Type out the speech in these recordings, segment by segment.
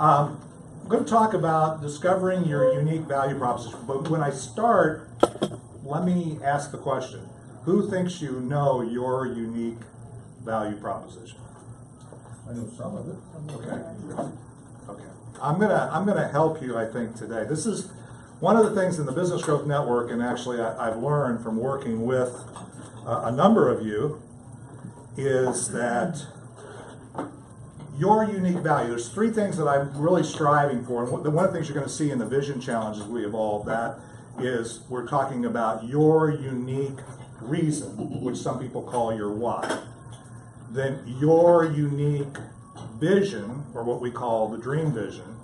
I'm going to talk about discovering your unique value proposition. But when I start, let me ask the question. Who thinks you know your unique value proposition? I know some of it. Okay. I'm gonna help you, I think, today. This is one of the things in the Business Growth Network, and actually I've learned from working with a number of you, is that your unique value. There's three things that I'm really striving for, and one of the things you're going to see in the Vision Challenge as we evolve that is we're talking about your unique reason, which some people call your why. Then your unique vision, or what we call the dream vision,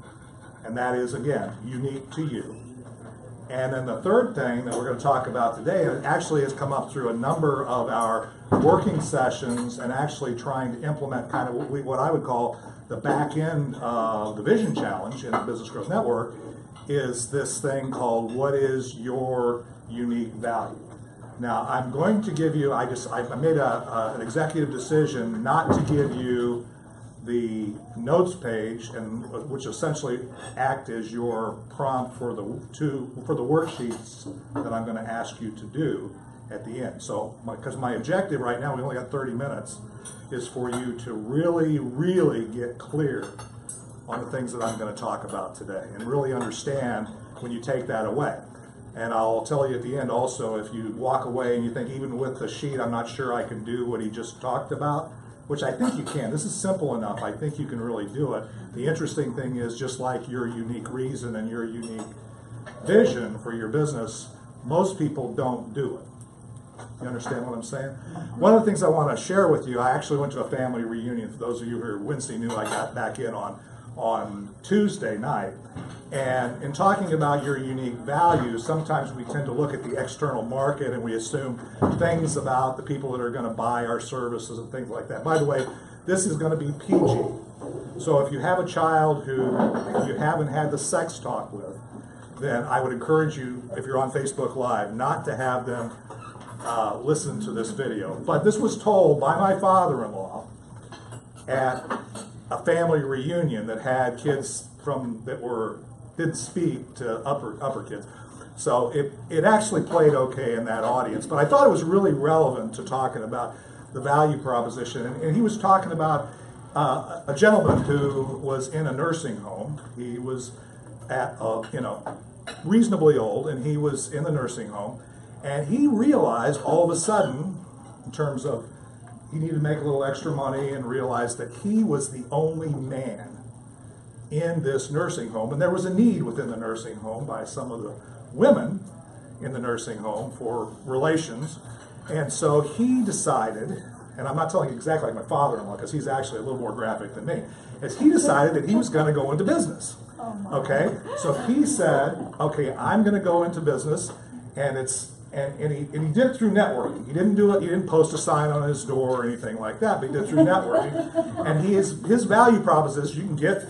and that is, again, unique to you. And then the third thing that we're going to talk about today, and it actually has come up through a number of our working sessions and actually trying to implement kind of what I would call the back end of the Vision Challenge in the Business Growth Network, is this thing called what is your unique value. Now, I'm going to give you, I made an executive decision not to give you the notes page, and which essentially act as your prompt for the worksheets that I'm going to ask you to do at the end. So, because my objective right now, we only got 30 minutes, is for you to really, really get clear on the things that I'm going to talk about today, and really understand when you take that away. And I'll tell you at the end also, if you walk away and you think, even with the sheet, I'm not sure I can do what he just talked about, which I think you can. This is simple enough. I think you can really do it. The interesting thing is, just like your unique reason and your unique vision for your business, most people don't do it. You understand what I'm saying? One of the things I want to share with you, I actually went to a family reunion. For those of you who are Wednesday knew, I got back in on Tuesday night. And in talking about your unique value, sometimes we tend to look at the external market and we assume things about the people that are going to buy our services and things like that. By the way, this is going to be PG. So if you have a child who you haven't had the sex talk with, then I would encourage you, if you're on Facebook Live, not to have them listen to this video. But this was told by my father-in-law at a family reunion that had kids didn't speak to upper kids. So it actually played okay in that audience. But I thought it was really relevant to talking about the value proposition. And he was talking about a gentleman who was in a nursing home. He was reasonably old, and he was in the nursing home. And he realized all of a sudden, in terms of he needed to make a little extra money, and realized that he was the only man in this nursing home. And there was a need within the nursing home by some of the women in the nursing home for relations. And so he decided, and I'm not telling you exactly like my father-in-law, because he's actually a little more graphic than me, is he decided that he was going to go into business. Okay? So he said, okay, I'm going to go into business, and he did it through networking. He didn't post a sign on his door or anything like that, but he did it through networking. And his value proposition, you can get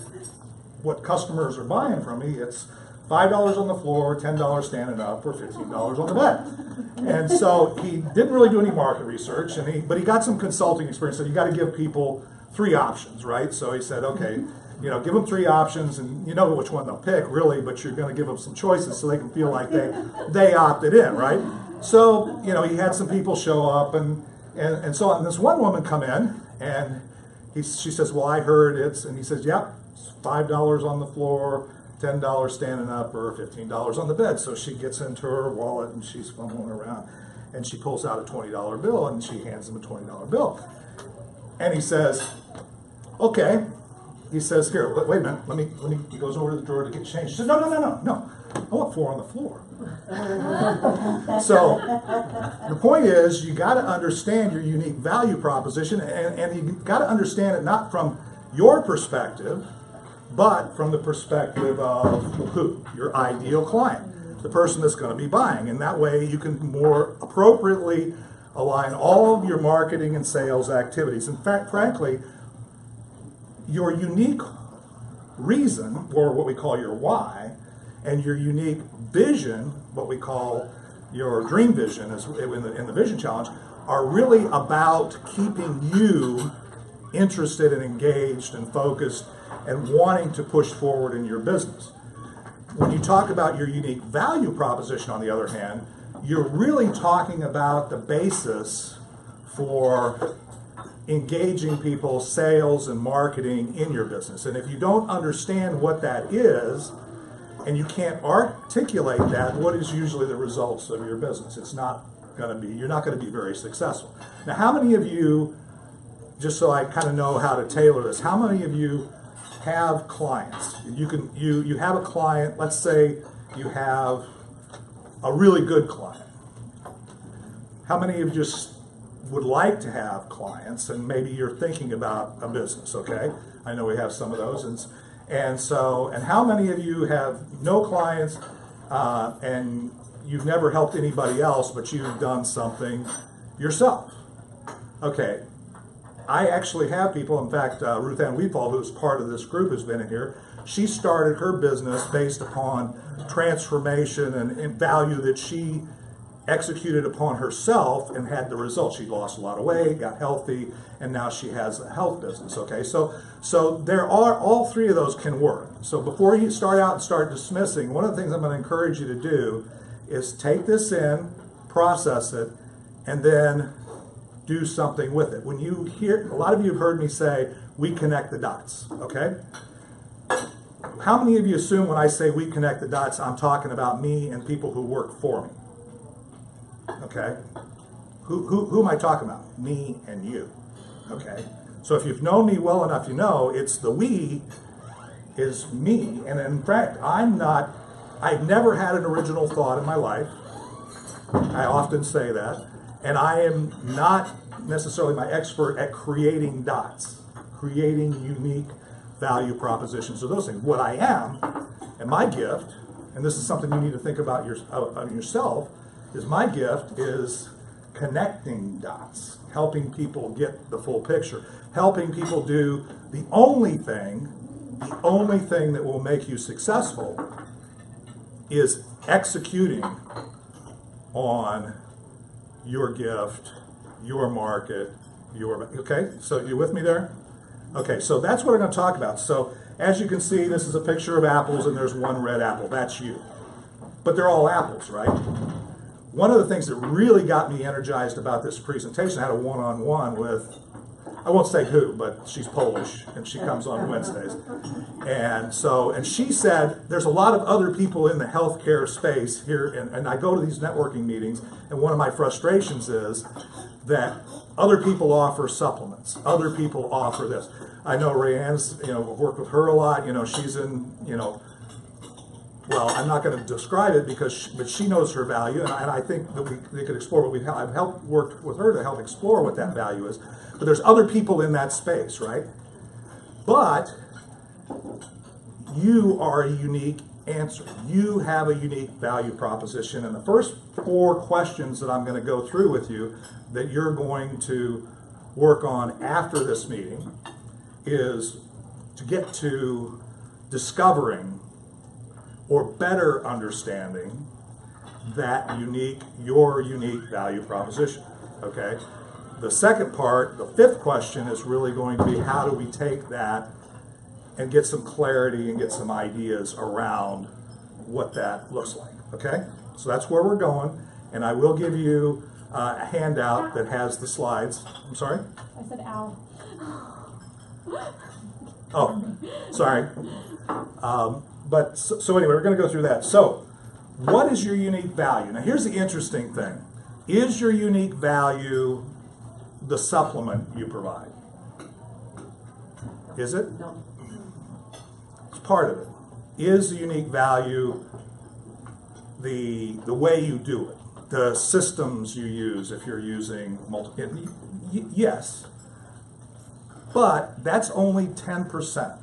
what customers are buying from me. It's $5 on the floor, $10 standing up, or $15 on the bed. And so he didn't really do any market research, but he got some consulting experience. So you got to give people 3 options, right? So he said, okay, give them 3 options, and you know which one they'll pick, really, but you're going to give them some choices so they can feel like they opted in, right? So, he had some people show up, and so on. And this one woman come in, and she says, well, I heard it's, and he says, yep, it's $5 on the floor, $10 standing up, or $15 on the bed. So she gets into her wallet, and she's fumbling around, and she pulls out a $20 bill, and she hands him a $20 bill. And he says, okay. He says, here, wait a minute, let me, he goes over to the drawer to get change. She says, no, I want 4 on the floor. So the point is, you got to understand your unique value proposition, and you got to understand it not from your perspective, but from the perspective of who? Your ideal client, the person that's going to be buying. And that way you can more appropriately align all of your marketing and sales activities. In fact, frankly, your unique reason, or what we call your why, and your unique vision, what we call your dream vision in the Vision Challenge, are really about keeping you interested and engaged and focused and wanting to push forward in your business. When you talk about your unique value proposition, on the other hand, you're really talking about the basis for engaging people, sales and marketing in your business. And if you don't understand what that is, and you can't articulate that, what is usually the results of your business? It's not going to be, you're not going to be very successful. Now, how many of you, just so I kind of know how to tailor this, how many of you have clients? You have a client, let's say you have a really good client. How many of you just would like to have clients, and maybe you're thinking about a business, okay? I know we have some of those. And how many of you have no clients and you've never helped anybody else, but you've done something yourself? Okay, I actually have people, in fact, Ruth Ann Weefall, who's part of this group, has been in here. She started her business based upon transformation and value that she executed upon herself and had the results. She lost a lot of weight, got healthy, and now she has a health business, okay? So there are, all three of those can work. So before you start out and start dismissing, one of the things I'm going to encourage you to do is take this in, process it, and then do something with it. When you hear, a lot of you have heard me say, we connect the dots, okay? How many of you assume when I say we connect the dots, I'm talking about me and people who work for me? Okay, who am I talking about? Me and you. Okay, so if you've known me well enough, you know it's the we is me, and in fact, I've never had an original thought in my life. I often say that, and I am not necessarily my expert at creating dots, creating unique value propositions or those things. What I am, and my gift, and this is something you need to think about yourself, is my gift is connecting dots, helping people get the full picture, helping people do the only thing that will make you successful is executing on your gift, your market, okay? So you with me there? Okay, so that's what I'm going to talk about. So as you can see, this is a picture of apples and there's one red apple. That's you. But they're all apples, right? One of the things that really got me energized about this presentation, I had a one-on-one with, I won't say who, but she's Polish and she comes on Wednesdays. And she said, there's a lot of other people in the healthcare space here, and I go to these networking meetings, and one of my frustrations is that other people offer supplements, other people offer this. I know Rayanne's, I've worked with her a lot, she's in, well, I'm not going to describe it but she knows her value, and I think that we could explore what I've worked with her to help explore what that value is. But there's other people in that space, right? But you are a unique answer. You have a unique value proposition, and the first 4 questions that I'm going to go through with you that you're going to work on after this meeting is to get to discovering or better understanding your unique value proposition, okay? The second part, the 5th question, is really going to be how do we take that and get some clarity and get some ideas around what that looks like, okay? So that's where we're going, and I will give you a handout that has the slides. I'm sorry? I said ow. Oh, sorry. So anyway, we're going to go through that. So, what is your unique value? Now, here's the interesting thing. Is your unique value the supplement you provide? Is it? No. It's part of it. Is the unique value the way you do it? The systems you use if you're using multiple? Yes. But that's only 10%.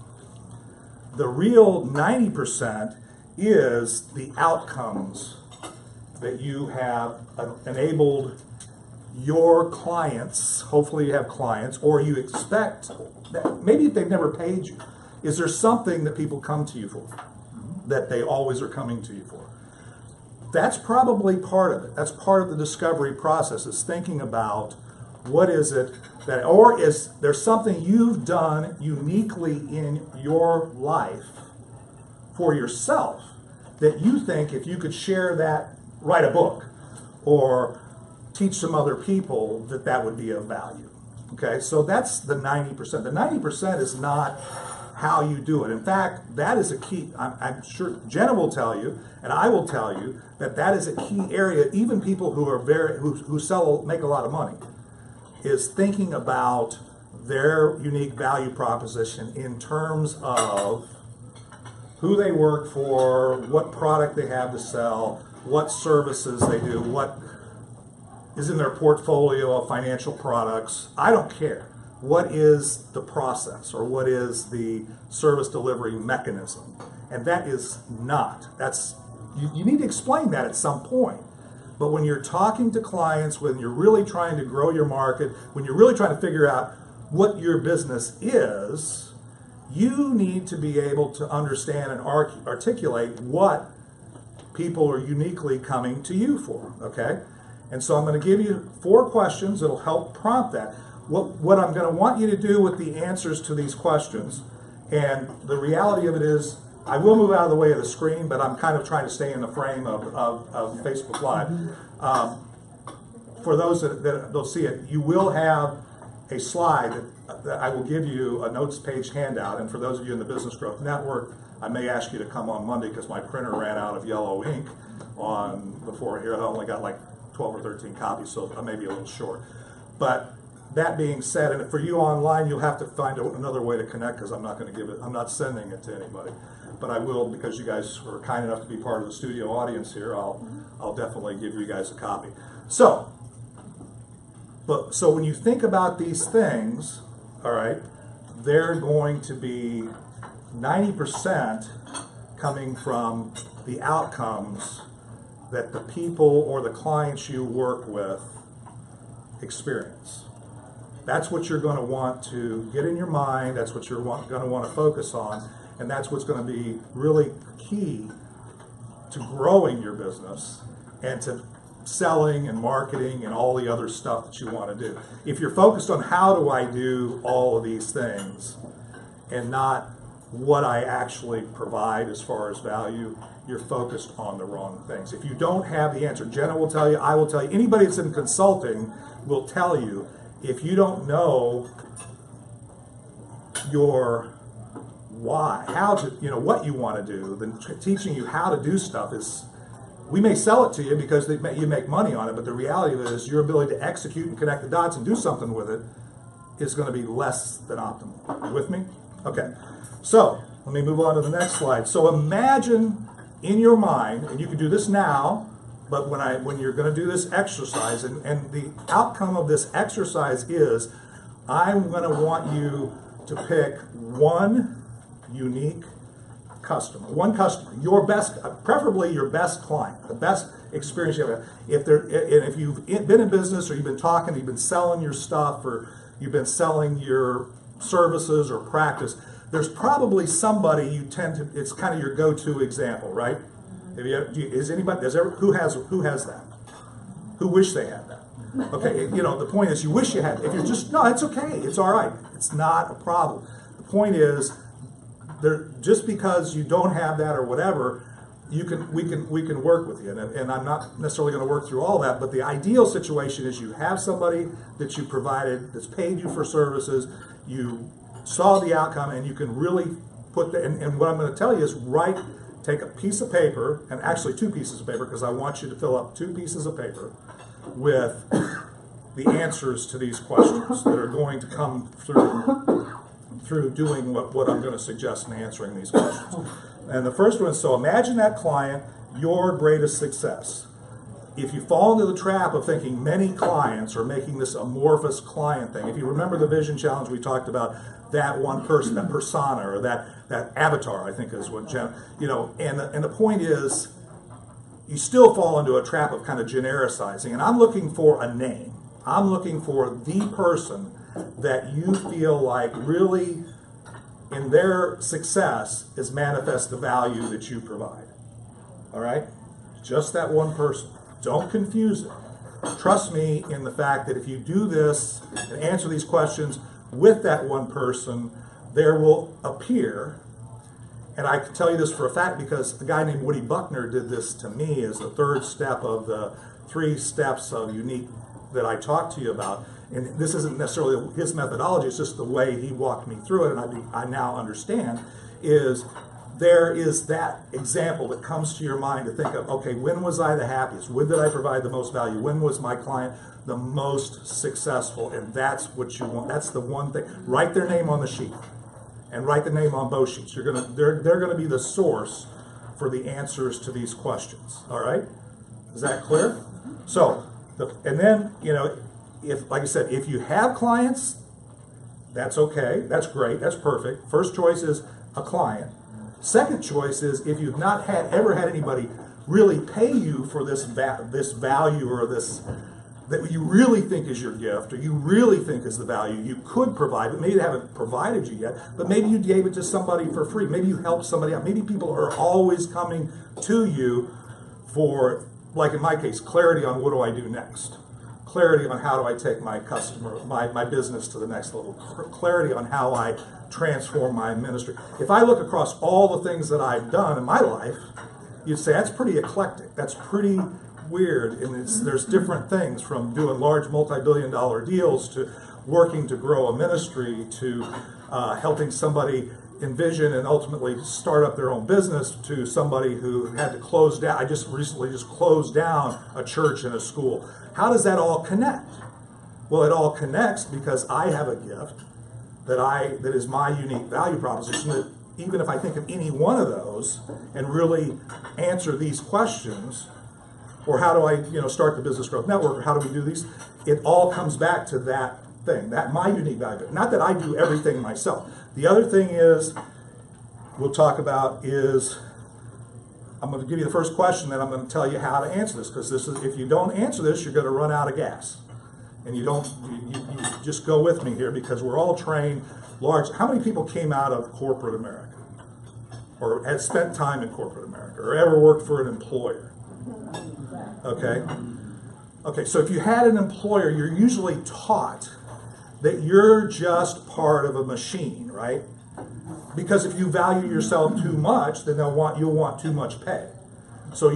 The real 90% is the outcomes that you have enabled your clients, hopefully you have clients, or you expect that, maybe if they've never paid you, is there something that people come to you for, that they always are coming to you for? That's probably part of it. That's part of the discovery process, is thinking about What is it that, or is there something you've done uniquely in your life for yourself that you think if you could share that, write a book or teach some other people, that that would be of value? Okay, so that's the 90%. The 90% is not how you do it. In fact, that is a key. I'm sure Jenna will tell you, and I will tell you, that that is a key area. Even people who are make a lot of money, is thinking about their unique value proposition in terms of who they work for, what product they have to sell, what services they do, what is in their portfolio of financial products. I don't care. What is the process, or what is the service delivery mechanism? And that is not. You need to explain that at some point. But when you're talking to clients, when you're really trying to grow your market, when you're really trying to figure out what your business is, you need to be able to understand and articulate what people are uniquely coming to you for, okay? And so I'm going to give you 4 questions that'll help prompt that. What I'm going to want you to do with the answers to these questions, and the reality of it is, I will move out of the way of the screen, but I'm kind of trying to stay in the frame of Facebook Live. For those that they'll see it, you will have a slide that I will give you, a notes page handout, and for those of you in the Business Growth Network, I may ask you to come on Monday because my printer ran out of yellow ink before here. I only got like 12 or 13 copies, so I may be a little short. But that being said, and for you online, you'll have to find another way to connect, because I'm not going to give it, I'm not sending it to anybody. But I will, because you guys were kind enough to be part of the studio audience here, I'll definitely give you guys a copy. So when you think about these things, all right, they're going to be 90% coming from the outcomes that the people or the clients you work with experience. That's what you're going to want to get in your mind, that's what you're going to want to focus on, and that's what's going to be really key to growing your business and to selling and marketing and all the other stuff that you want to do. If you're focused on how do I do all of these things and not what I actually provide as far as value, you're focused on the wrong things. If you don't have the answer, Jenna will tell you, I will tell you, anybody that's in consulting will tell you, if you don't know your why, what you want to do, then teaching you how to do stuff is, we may sell it to you because you make money on it, but the reality of it is your ability to execute and connect the dots and do something with it is going to be less than optimal. You with me? Okay. So let me move on to the next slide. So imagine in your mind, and you can do this now, but when you're going to do this exercise, and the outcome of this exercise is, I'm going to want you to pick one unique customer, your best, preferably your best client, the best experience you have. If you've been in business, or you've been talking, you've been selling your stuff, or you've been selling your services or practice, there's probably somebody it's kind of your go-to example, right? Who has that? Who wish they had that? Okay, the point is, you wish you had. If you're no, it's okay, it's all right. It's not a problem. The point is, just because you don't have that or whatever, we can work with you, and I'm not necessarily going to work through all that, but the ideal situation is you have somebody that you provided, that's paid you for services, you saw the outcome, and you can really put and what I'm going to tell you is take a piece of paper, and actually 2 pieces of paper, because I want you to fill up 2 pieces of paper with the answers to these questions that are going to come through doing what I'm going to suggest in answering these questions. And the first one is, so imagine that client, your greatest success. If you fall into the trap of thinking many clients are making this amorphous client thing, if you remember the vision challenge, we talked about that one person, that persona, or that avatar, I think is what and the point is, you still fall into a trap of kind of genericizing. And I'm looking for a name. I'm looking for the person that you feel like really, in their success, is manifest the value that you provide. All right? Just that one person. Don't confuse it. trust me in the fact that if you do this and answer these questions with that one person, there will appear, and I can tell you this for a fact because a guy named Woody Buckner did this to me as the third step of the 3 steps of unique that I talked to you about. And this isn't necessarily his methodology, it's just the way he walked me through it, and I now understand, is there is that example that comes to your mind to think of, okay, when was I the happiest? When did I provide the most value? When was my client the most successful? And that's what you want. That's the one thing. Write their name on the sheet and write the name on both sheets. They're gonna be the source for the answers to these questions. All right? Is that clear? So, and then, you know, if, like I said, if you have clients, that's okay. That's great. That's perfect. First choice is a client. Second choice is if you've not ever had anybody really pay you for this value or this that you really think is your gift or you really think is the value you could provide, but maybe they haven't provided you yet, but maybe you gave it to somebody for free. Maybe you helped somebody out. Maybe people are always coming to you for, like in my case, clarity on what do I do next. Clarity on how do I take my customer, my business to the next level. Clarity on how I transform my ministry. If I look across all the things that I've done in my life, you'd say that's pretty eclectic. That's pretty weird. And there's different things from doing large multi-billion-dollar deals to working to grow a ministry to helping somebody envision and ultimately start up their own business to somebody who had to close down. I just recently closed down a church and a school. How does that all connect? Well, it all connects because I have a gift that is my unique value proposition that even if I think of any one of those and really answer these questions, or how do I start the Business Growth Network, or how do we do these, it all comes back to that thing, that my unique value. Not that I do everything myself. The other thing is, we'll talk about is, I'm going to give you the first question, then I'm going to tell you how to answer this, because if you don't answer this, you're going to run out of gas. And you just go with me here, because we're all trained large. How many people came out of corporate America? Or had spent time in corporate America? Or ever worked for an employer? Okay? Okay, so if you had an employer, you're usually taught that you're just part of a machine, right? Because if you value yourself too much, then you'll want too much pay. So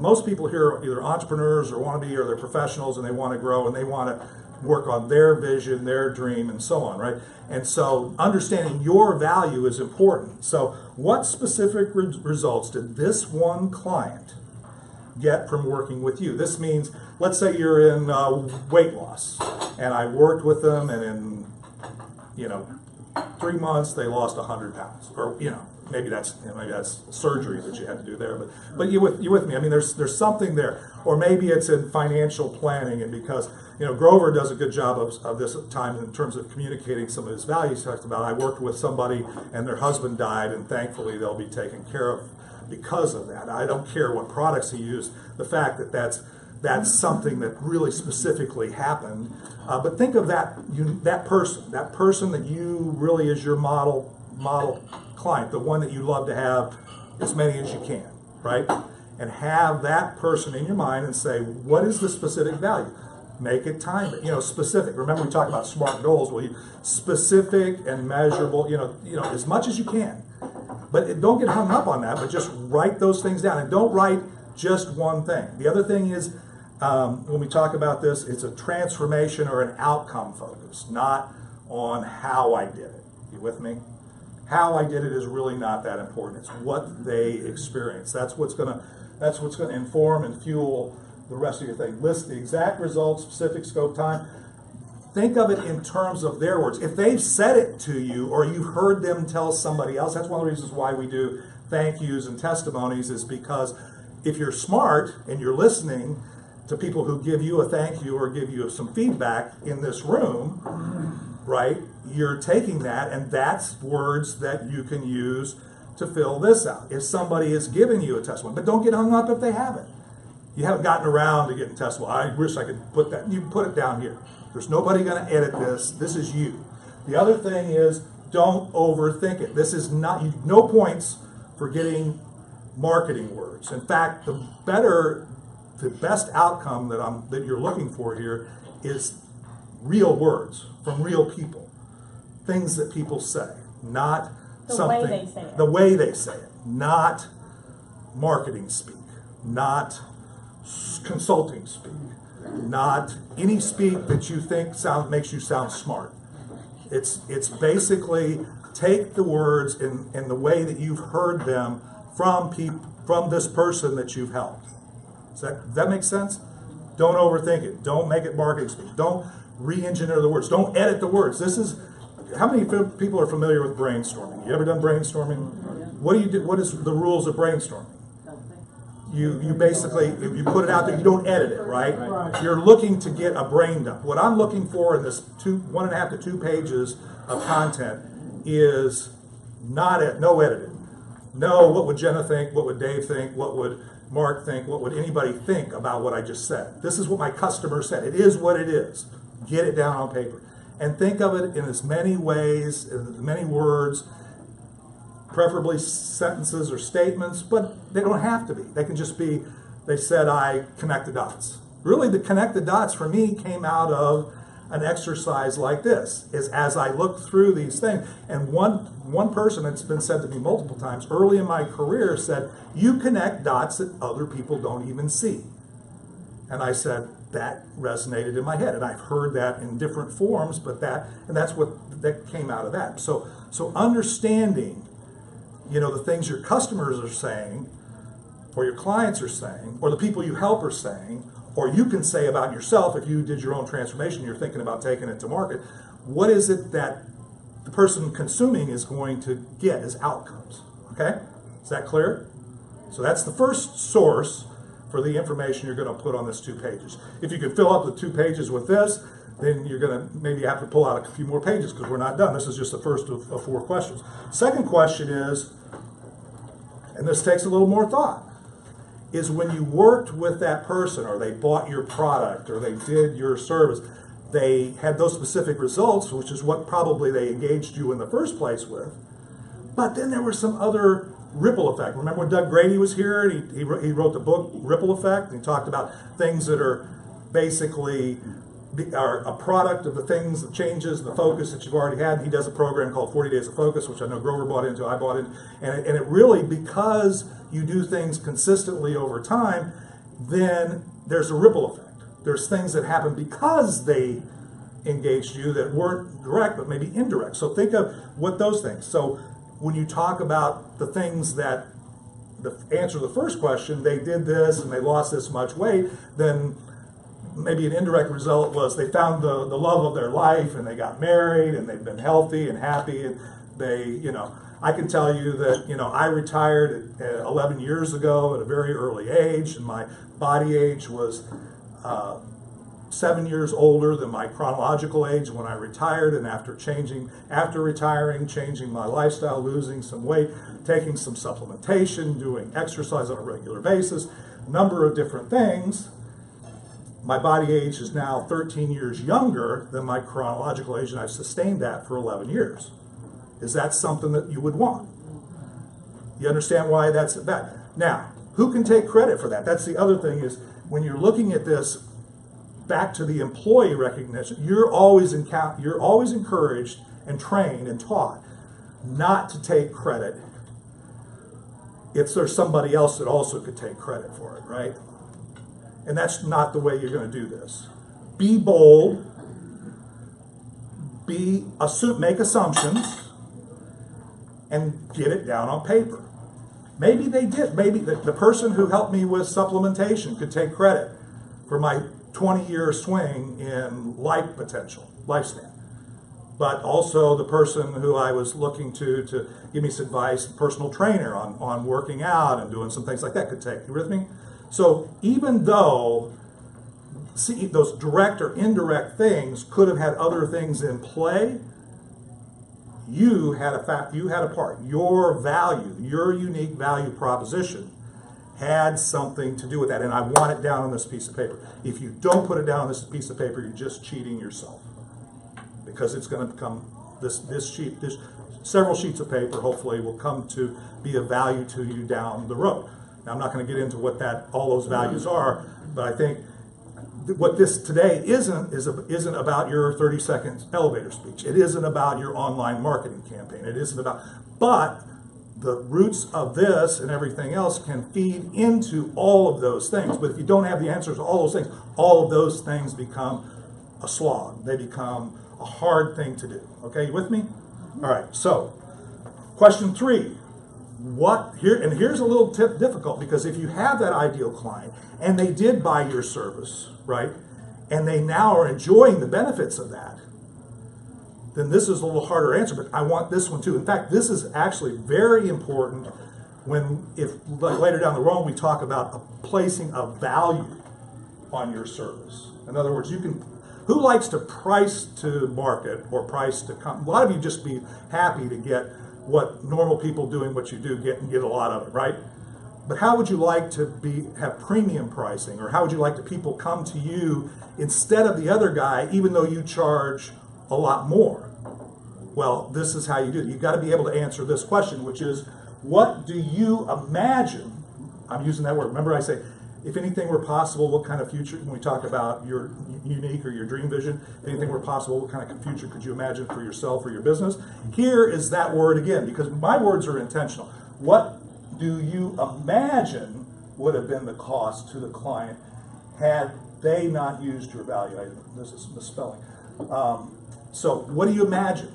most people here are either entrepreneurs or want to be, or they're professionals and they want to grow and they want to work on their vision, their dream, and so on, right? And so understanding your value is important. So what specific results did this one client get from working with you? This means, let's say you're in weight loss, and I worked with them, and in 3 months they lost 100 pounds, or maybe that's surgery that you had to do there, but you with me? I mean, there's something there, or maybe it's in financial planning, and because Grover does a good job of this at times in terms of communicating some of his values. He talks about, I worked with somebody and their husband died, and thankfully they'll be taken care of because of that. I don't care what products he used. The fact that that's something that really specifically happened. But think of that person that you really is your model client, the one that you love to have as many as you can, right? And have that person in your mind and say, what is the specific value? Make it time, specific. Remember, we talked about SMART goals. Well, specific and measurable, as much as you can. But don't get hung up on that, but just write those things down. And don't write just one thing. The other thing is, when we talk about this, it's a transformation or an outcome focus, not on how I did it. You with me? How I did it is really not that important. It's what they experience. That's what's going to inform and fuel the rest of your thing. List the exact results, specific scope, time. Think of it in terms of their words. If they've said it to you or you've heard them tell somebody else, that's one of the reasons why we do thank yous and testimonies, is because if you're smart and you're listening to people who give you a thank you or give you some feedback in this room, right, you're taking that, and that's words that you can use to fill this out. If somebody is giving you a testimony, but don't get hung up if they haven't. You haven't gotten around to getting testimony. I wish I could put that. You can put it down here. There's nobody going to edit this. This is you. The other thing is, don't overthink it. This is not, no points for getting marketing words. In fact, the better the best outcome that you're looking for here is real words from real people, things that people say, not The way they say it. The way they say it, not marketing speak, not consulting speak, not any speak that you think makes you sound smart. It's basically take the words in the way that you've heard them from this person that you've helped. Does that make sense? Don't overthink it. Don't make it marketing speak. Don't re-engineer the words. Don't edit the words. How many people are familiar with brainstorming? You ever done brainstorming? What do you do? What is the rules of brainstorming? You basically, if you put it out there, you don't edit it, right? You're looking to get a brain dump. What I'm looking for in this 1.5 to 2 pages of content is no editing. No, what would Jenna think? What would Dave think? What would Mark think? What would anybody think about what I just said? This is what my customer said. It is what it is. Get it down on paper. And think of it in as many ways, in as many words, preferably sentences or statements, but they don't have to be. They can just be, they said I connect the dots. Really, the connect the dots for me came out of an exercise like this, is as I looked through these things, and one person, it's been said to me multiple times, early in my career said, you connect dots that other people don't even see. And I said, that resonated in my head, and I've heard that in different forms, but that's what that came out of that. So understanding, the things your customers are saying, or your clients are saying, or the people you help are saying, or you can say about yourself if you did your own transformation, you're thinking about taking it to market, what is it that the person consuming is going to get as outcomes? Okay? Is that clear? So that's the first source for the information you're going to put on this 2 pages. If you can fill up the 2 pages with this, then you're going to maybe have to pull out a few more pages because we're not done. This is just the first of 4 questions. Second question is, and this takes a little more thought, is when you worked with that person or they bought your product or they did your service, they had those specific results, which is what probably they engaged you in the first place with. But then there was some other ripple effect. Remember when Doug Grady was here and he wrote the book Ripple Effect, and he talked about things that are basically are a product of the things, the changes, the focus that you've already had. He does a program called 40 Days of Focus, which I know Grover bought into, I bought in, and it really, because you do things consistently over time, then there's a ripple effect. There's things that happen because they engaged you that weren't direct, but maybe indirect. So think of what those things. So when you talk about the things that answer the first question, they did this and they lost this much weight, then maybe an indirect result was they found the love of their life and they got married and they've been healthy and happy, and they, I can tell you that, I retired at 11 years ago at a very early age, and my body age was 7 years older than my chronological age when I retired. And after retiring, changing my lifestyle, losing some weight, taking some supplementation, doing exercise on a regular basis, a number of different things, my body age is now 13 years younger than my chronological age, and I've sustained that for 11 years. Is that something that you would want? You understand why that's bad? Now, who can take credit for that? That's the other thing, is when you're looking at this back to the employee recognition, you're always encouraged and trained and taught not to take credit if there's somebody else that also could take credit for it, right? And that's not the way you're going to do this. Be bold, make assumptions, and get it down on paper. Maybe they did. Maybe the person who helped me with supplementation could take credit for my 20-year swing in life potential, lifespan. But also the person who I was looking to give me some advice, personal trainer on working out and doing some things like that, could take. You with me? So even though those direct or indirect things could have had other things in play, you had a part. Your value, your unique value proposition had something to do with that, and I want it down on this piece of paper. If you don't put it down on this piece of paper, you're just cheating yourself, because it's going to become this several sheets of paper hopefully will come to be of value to you down the road. Now, I'm not going to get into what all those values are, But I think what this today isn't about your 30-second elevator speech. It isn't about your online marketing campaign. It isn't about, but the roots of this and everything else can feed into all of those things. But if you don't have the answers to all of those things become a slog. They become a hard thing to do. Okay, you with me? All right, so question 3. Here's a little tip difficult, because if you have that ideal client and they did buy your service, right, and they now are enjoying the benefits of that, then this is a little harder answer, but I want this one too. In fact, this is actually very important if later down the road we talk about placing a value on your service. In other words, who likes to price to market or price to come? A lot of you just be happy to get what normal people doing what you do get and get a lot of it, right? But how would you like to have premium pricing, or how would you like people come to you instead of the other guy, even though you charge a lot more? Well, this is how you do it. You've got to be able to answer this question, which is, what do you imagine? I'm using that word. Remember, I say, if anything were possible, what kind of future, when we talk about your unique or your dream vision, if anything were possible, what kind of future could you imagine for yourself or your business? Here is that word again, because my words are intentional. What do you imagine would have been the cost to the client had they not used your value? This is misspelling. So what do you imagine?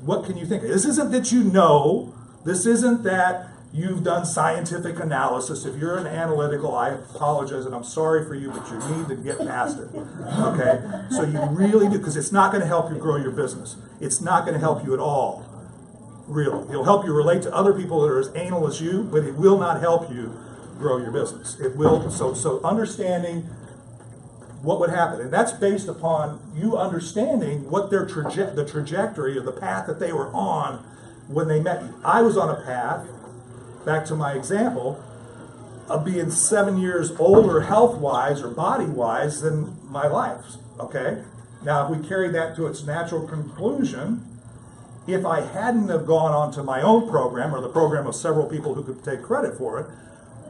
What can you think of? This isn't that you know. This isn't that you've done scientific analysis. If you're an analytical, I apologize and I'm sorry for you, but you need to get past it. Okay? So you really do, because it's not going to help you grow your business. It's not going to help you at all. Really. It'll help you relate to other people that are as anal as you, but it will not help you grow your business. It will. So understanding what would happen, and that's based upon you understanding what the trajectory or the path that they were on when they met you. I was on a path, back to my example, of being 7 years older health-wise or body-wise than my life, okay? Now, if we carry that to its natural conclusion, if I hadn't have gone on to my own program, or the program of several people who could take credit for it,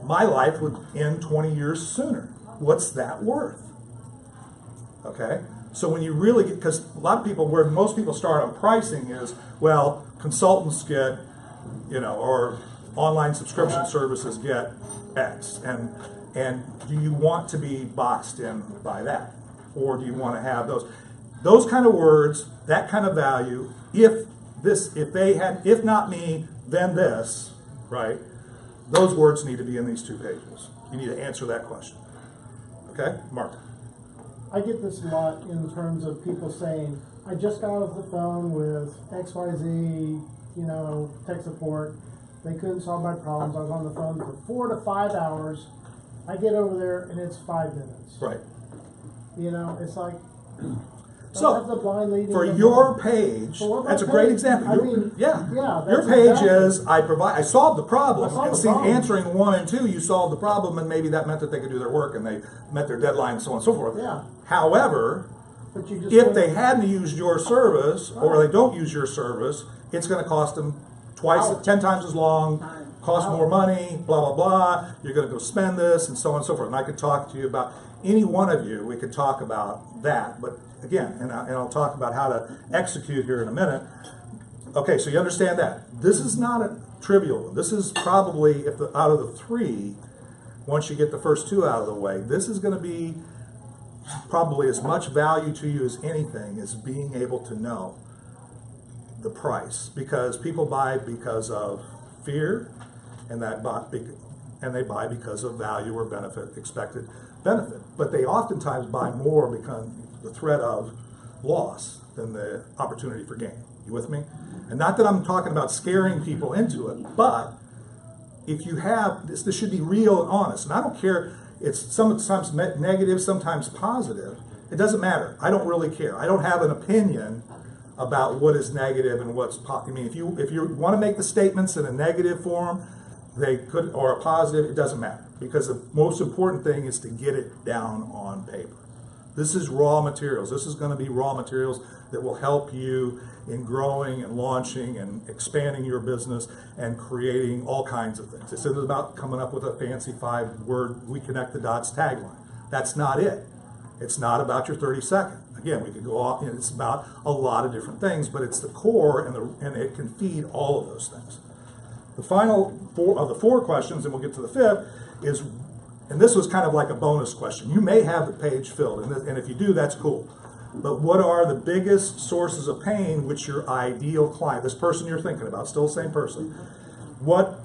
my life would end 20 years sooner. What's that worth? Okay? So when you really get, because a lot of people, where most people start on pricing is, well, consultants get, or online subscription services get X, and do you want to be boxed in by that, or do you want to have those kind of words, that kind of value? If not me, then this, right? Those words need to be in these 2 pages. You need to answer that question. Okay, Mark. I get this a lot in terms of people saying, I just got off the phone with XYZ, tech support. They couldn't solve my problems. I was on the phone for 4 to 5 hours. I get over there and it's 5 minutes. Right. It's like, so the blind leading for your page, that's a great example. Your page is, I solved the problem, and answering 1 and 2, you solved the problem, and maybe that meant that they could do their work and they met their deadline and so on and so forth. Yeah. However, if they hadn't used your service, or they don't use your service, it's going to cost them 10 times as long, cost more money, blah, blah, blah. You're going to go spend this, and so on and so forth. And I could talk to you about any one of you. We could talk about that. But again, and I'll talk about how to execute here in a minute. Okay, so you understand that. This is not a trivial one. This is probably, out of the 3, once you get the first 2 out of the way, this is going to be probably as much value to you as anything, is being able to know the price, because people buy because of fear, and they buy because of value or benefit, expected benefit. But they oftentimes buy more because the threat of loss than the opportunity for gain. You with me? And not that I'm talking about scaring people into it, but if you have this should be real and honest. And I don't care. It's sometimes negative, sometimes positive. It doesn't matter. I don't really care. I don't have an opinion about what is negative and what's positive. I mean, if you want to make the statements in a negative form, or a positive, it doesn't matter, because the most important thing is to get it down on paper. This is raw materials. This is going to be raw materials that will help you in growing and launching and expanding your business and creating all kinds of things. This isn't about coming up with a fancy 5-word, we connect the dots tagline. That's not it. It's not about your 30-second. Again, we could go off, and it's about a lot of different things, but it's the core, and it can feed all of those things. The final of the 4 questions, and we'll get to the 5th, is, and this was kind of like a bonus question. You may have the page filled, and if you do, that's cool. But what are the biggest sources of pain which your ideal client, this person you're thinking about, still the same person, what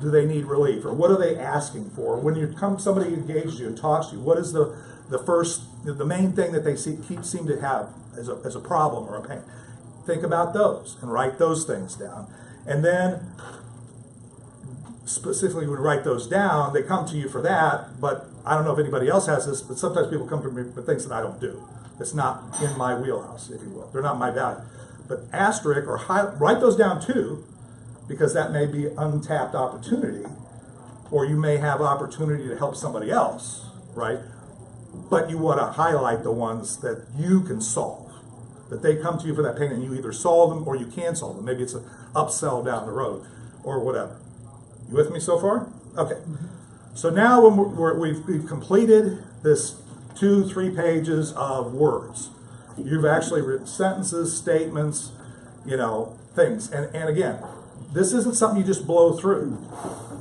do they need relief, or what are they asking for? When somebody engages you and talks to you, what is the main thing that they seem to have as a problem or a pain? Think about those and write those things down. And then specifically when you write those down, they come to you for that, but I don't know if anybody else has this, but sometimes people come to me for things that I don't do. It's not in my wheelhouse, if you will. They're not my value. But asterisk or write those down too, because that may be untapped opportunity, or you may have opportunity to help somebody else, right? But you want to highlight the ones that you can solve, that they come to you for that pain and you either solve them or you can solve them. Maybe it's an upsell down the road or whatever. You with me so far? Okay. So now when we've completed this 2-3 pages of words, you've actually written sentences, statements, things. And again, this isn't something you just blow through.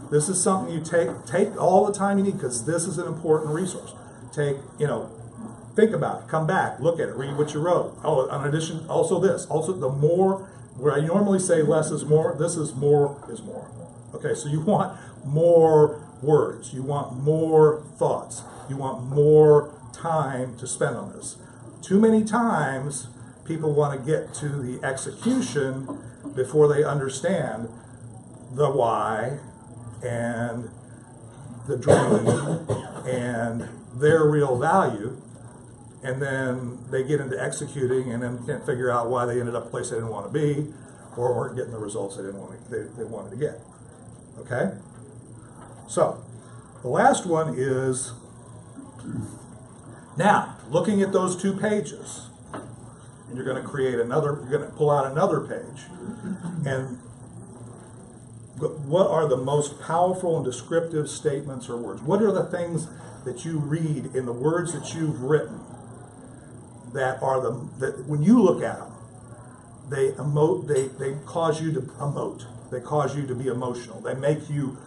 This is something you take all the time you need, because this is an important resource. Think about it, come back, look at it, read what you wrote. Oh, in addition, also this. Also, the more, where I normally say less is more, this is more is more. Okay, so you want more words, you want more thoughts, you want more time to spend on this. Too many times, people want to get to the execution before they understand the why and the dream and their real value, and then they get into executing and then can't figure out why they ended up a place they didn't want to be, or weren't getting the results they wanted to get. Okay? So, the last one is, now, looking at those 2 pages, and you're going to create another, you're going to pull out another page, and what are the most powerful and descriptive statements or words? What are the things that you read in the words that you've written that when you look at them, they cause you to emote. They cause you to be emotional. They make you,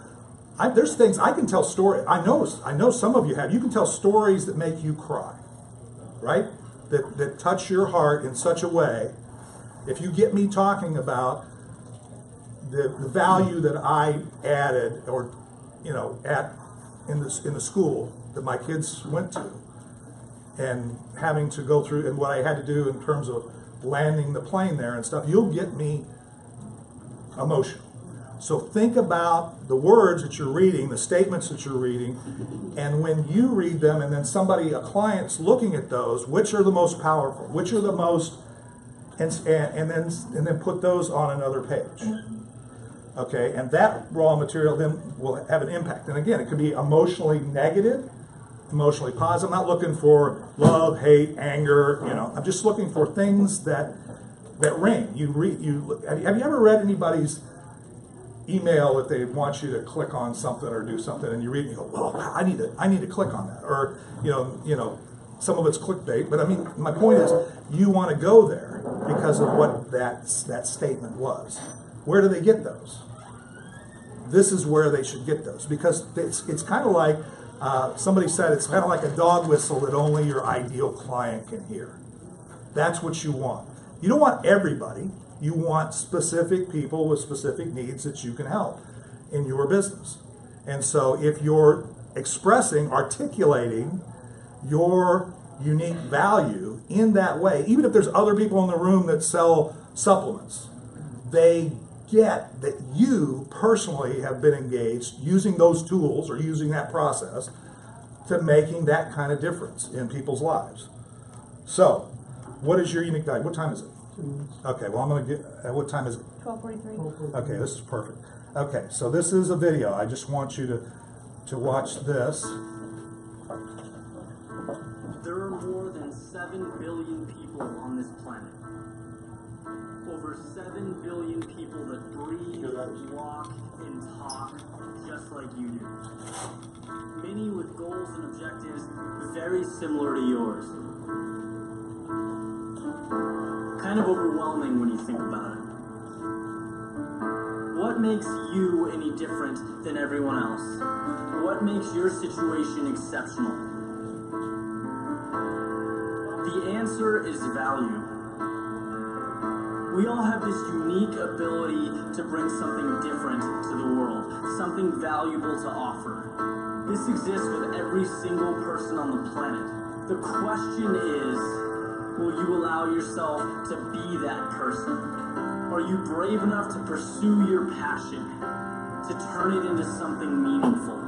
there's things, I can tell stories, I know some of you have, you can tell stories that make you cry, right? That touch your heart in such a way, if you get me talking about the value that I added, or in the school that my kids went to, and having to go through, and what I had to do in terms of landing the plane there and stuff, you'll get me emotional. So think about the words that you're reading, the statements that you're reading, and when you read them, and then a client's looking at those, which are the most powerful, which are the most, and then put those on another page. Okay, and that raw material then will have an impact. And again, it could be emotionally negative, emotionally positive. I'm not looking for love, hate, anger. I'm just looking for things that ring. Have you ever read anybody's email if they want you to click on something or do something, and you read and you go, "Oh, I need to click on that," or some of it's clickbait. But I mean, my point is, you want to go there because of what that statement was. Where do they get those? This is where they should get those, because it's kind of like somebody said, it's kind of like a dog whistle that only your ideal client can hear. That's what you want. You don't want everybody. You want specific people with specific needs that you can help in your business. And so if you're articulating your unique value in that way, even if there's other people in the room that sell supplements, they get that you personally have been engaged using those tools or using that process to making that kind of difference in people's lives. So, what is your unique value? What time is it? Okay, well, I'm going to get, what time is it? 12:43. Okay, this is perfect. Okay, so this is a video. I just want you to watch this. There are more than 7 billion people on this planet. Over 7 billion people that breathe, walk, and talk just like you do. Many with goals and objectives very similar to yours. Kind of overwhelming when you think about it. What makes you any different than everyone else? What makes your situation exceptional? The answer is value. We all have this unique ability to bring something different to the world, something valuable to offer. This exists with every single person on the planet. The question is, will you allow yourself to be that person? Are you brave enough to pursue your passion, to turn it into something meaningful?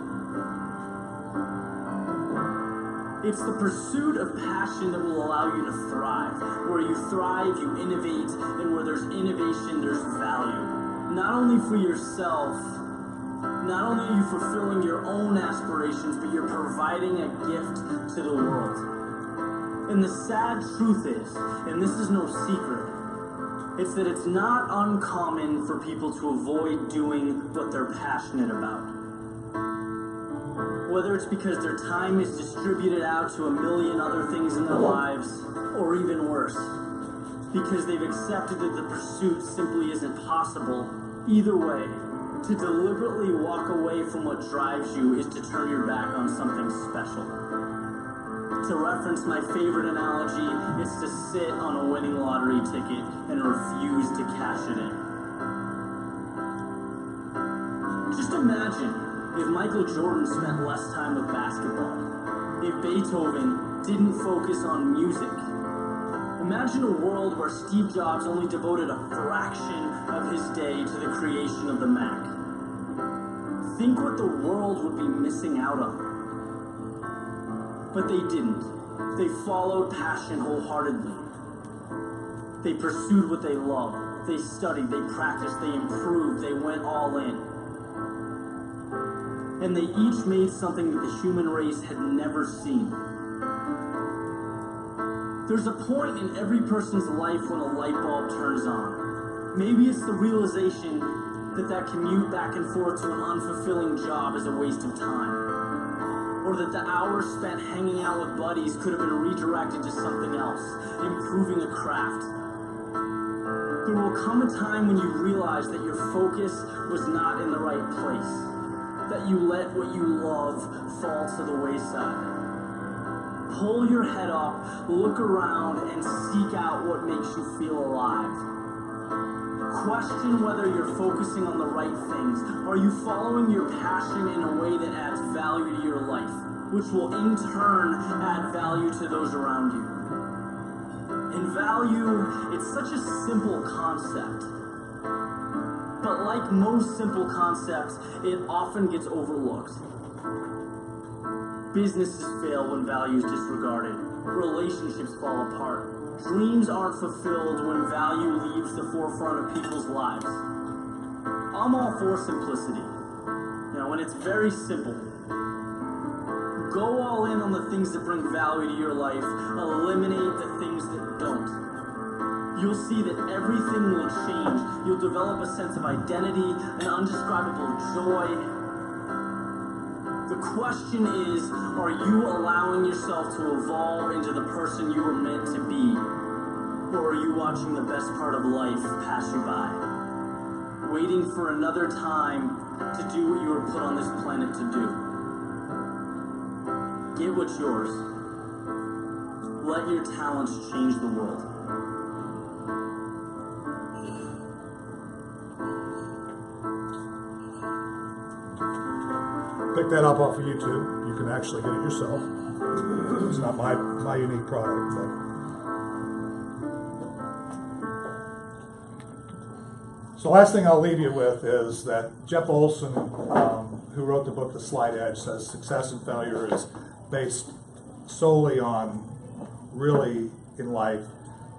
It's the pursuit of passion that will allow you to thrive. Where you thrive, you innovate, and where there's innovation, there's value. Not only for yourself, not only are you fulfilling your own aspirations, but you're providing a gift to the world. And the sad truth is, and this is no secret, it's that it's not uncommon for people to avoid doing what they're passionate about. Whether it's because their time is distributed out to a million other things in their lives, or even worse, because they've accepted that the pursuit simply isn't possible. Either way, to deliberately walk away from what drives you is to turn your back on something special. To reference my favorite analogy, it's to sit on a winning lottery ticket and refuse to cash it in. Just imagine if Michael Jordan spent less time with basketball, if Beethoven didn't focus on music. Imagine a world where Steve Jobs only devoted a fraction of his day to the creation of the Mac. Think what the world would be missing out on. But they didn't. They followed passion wholeheartedly. They pursued what they loved. They studied, they practiced, they improved, they went all in. And they each made something that the human race had never seen. There's a point in every person's life when a light bulb turns on. Maybe it's the realization that commute back and forth to an unfulfilling job is a waste of time. Or that the hours spent hanging out with buddies could have been redirected to something else, improving a craft. There will come a time when you realize that your focus was not in the right place. That you let what you love fall to the wayside. Pull your head up, look around, and seek out what makes you feel alive. Question whether you're focusing on the right things. Are you following your passion in a way that adds value to your life, which will in turn add value to those around you? And value, it's such a simple concept. But like most simple concepts, it often gets overlooked. Businesses fail when value is disregarded. Relationships fall apart. Dreams aren't fulfilled when value leaves the forefront of people's lives. I'm all for simplicity. When it's very simple. Go all in on the things that bring value to your life. Eliminate the things that don't. You'll see that everything will change. You'll develop a sense of identity, an undescribable joy. The question is, are you allowing yourself to evolve into the person you were meant to be? Or are you watching the best part of life pass you by? Waiting for another time to do what you were put on this planet to do. Get what's yours. Let your talents change the world. Pick that up off of YouTube. You can actually get it yourself. It's not my unique product, but. So last thing I'll leave you with is that Jeff Olson, who wrote the book The Slight Edge, says success and failure is based solely on, really, in life,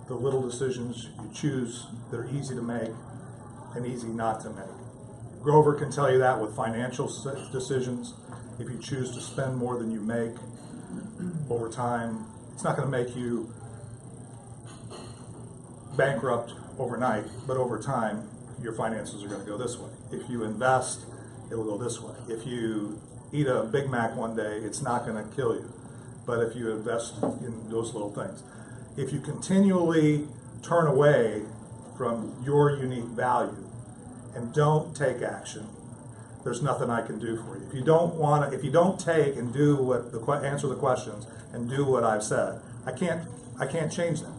the little decisions you choose that are easy to make and easy not to make. Grover can tell you that with financial decisions. If you choose to spend more than you make over time, it's not going to make you bankrupt overnight, but over time, your finances are gonna go this way. If you invest, it will go this way. If you eat a Big Mac one day, it's not gonna kill you. But if you invest in those little things, if you continually turn away from your unique value and don't take action, there's nothing I can do for you. If you don't take and do answer the questions and do what I've said, I can't change that.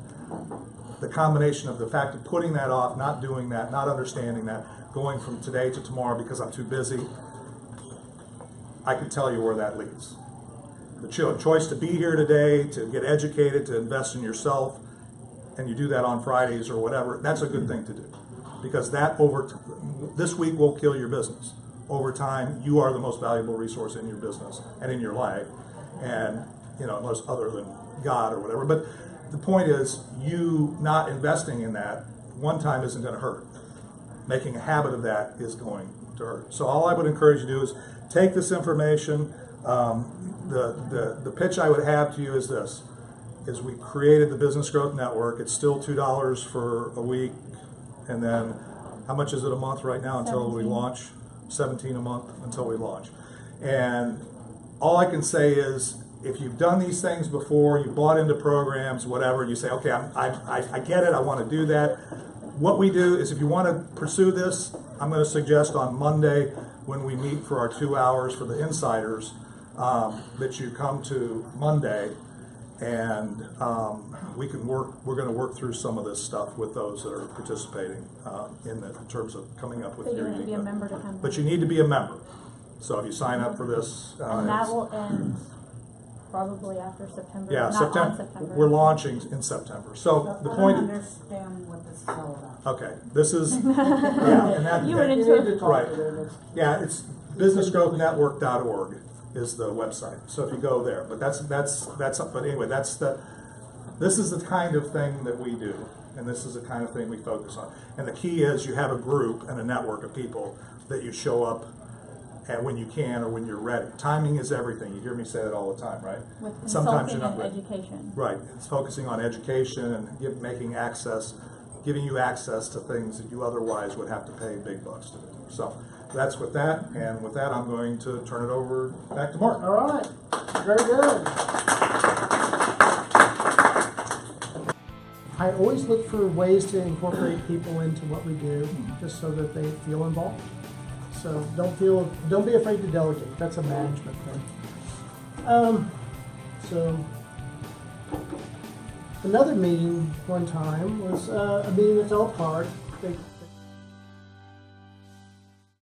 The combination of the fact of putting that off, not doing that, not understanding that, going from today to tomorrow because I'm too busy, I can tell you where that leads. The choice to be here today, to get educated, to invest in yourself, and you do that on Fridays or whatever, that's a good thing to do. Because this week will kill your business. Over time, you are the most valuable resource in your business and in your life, and unless other than God or whatever. But the point is, you not investing in that one time isn't going to hurt. Making a habit of that is going to hurt. So all I would encourage you to do is take this information. The pitch I would have to you is this: is we created the Business Growth Network. It's still $2 for a week, and then how much is it a month right now until we launch? $17 a month until we launch. And all I can say is, if you've done these things before, you bought into programs, whatever, you say, okay, I get it, I want to do that. What we do is, if you want to pursue this, I'm going to suggest on Monday when we meet for our 2 hours for the insiders, that you come to Monday and we're going to work through some of this stuff with those that are participating in terms of coming up with So you your have to be a unique. member to come. But you need to be a member. So if you sign up for this, And that will end probably after September. yeah, not on September. We're launching in September. So the I point. don't understand what this is all about. Okay, this is yeah, and that, You went You into need to talk Right. to them. It's- yeah, it's businessgrowthnetwork.org is the website. So if you go there, but that's but anyway, this is the kind of thing that we do, and this is the kind of thing we focus on. And the key is you have a group and a network of people that you show up and when you can or when you're ready. Timing is everything. You hear me say that all the time, right? with Sometimes consulting you're not and ready. education. Right. It's focusing on education and giving you access to things that you otherwise would have to pay big bucks to do. So that's with that, and with that, I'm going to turn it over back to Mark. All right, very good. I always look for ways to incorporate people into what we do, just so that they feel involved. So don't be afraid to delegate. That's a management thing. So another meeting one time was a meeting that fell apart. They